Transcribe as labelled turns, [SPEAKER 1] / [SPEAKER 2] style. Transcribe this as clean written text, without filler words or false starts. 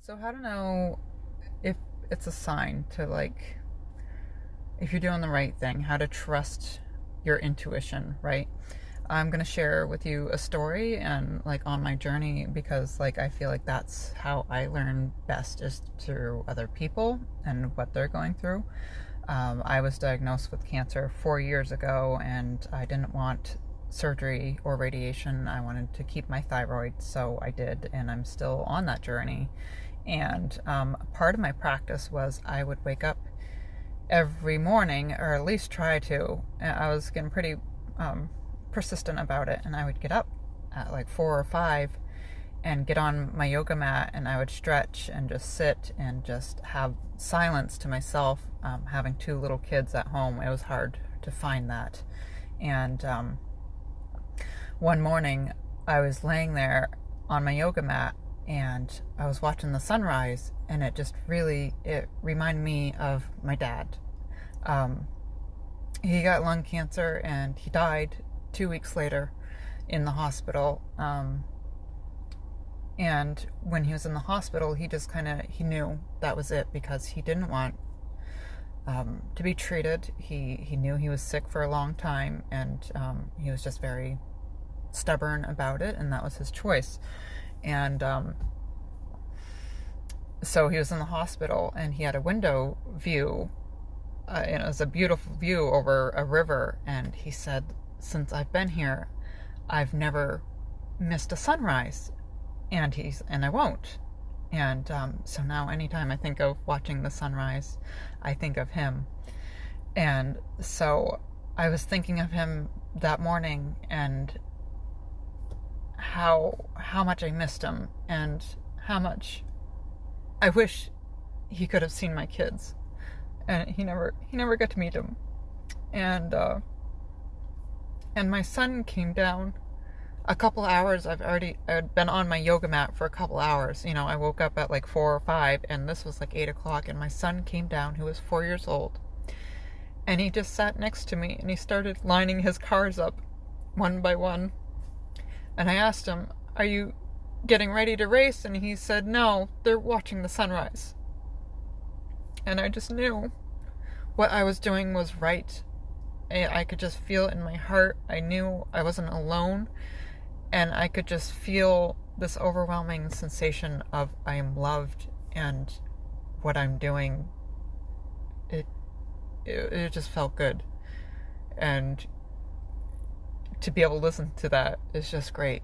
[SPEAKER 1] So how to know if it's a sign to if you're doing the right thing, how to trust your intuition, right? I'm going to share with you a story and on my journey because I feel like that's how I learn best is through other people and what they're going through. I was diagnosed with cancer 4 years ago and I didn't want surgery or radiation. I wanted to keep my thyroid, so I did, and I'm still on that journey. And part of my practice was I would wake up every morning, or at least try to. I was getting pretty persistent about it, and I would get up at 4 or 5 and get on my yoga mat, and I would stretch and just sit and just have silence to myself. Having 2 little kids at home, it was hard to find that. And one morning I was laying there on my yoga mat and I was watching the sunrise, and it reminded me of my dad. He got lung cancer and he died 2 weeks later in the hospital. And when he was in the hospital, he knew that was it, because he didn't want to be treated. He knew he was sick for a long time, and he was just very stubborn about it, and that was his choice. And so he was in the hospital, and he had a window view, and it was a beautiful view over a river. And he said, "Since I've been here, I've never missed a sunrise, and I won't." And so now, anytime I think of watching the sunrise, I think of him. And so I was thinking of him that morning, and how much I missed him, and how much I wish he could have seen my kids, and he never got to meet them. And my son came down a couple hours. I'd been on my yoga mat for a couple hours. I woke up at 4 or 5, and this was 8 o'clock, and my son came down, who was 4 years old, and he just sat next to me, and he started lining his cars up one by one. And I asked him, "Are you getting ready to race?" And he said, "No, they're watching the sunrise." And I just knew what I was doing was right. I could just feel it in my heart. I knew I wasn't alone. And I could just feel this overwhelming sensation of I am loved, and what I'm doing, it just felt good. And to be able to listen to that is just great.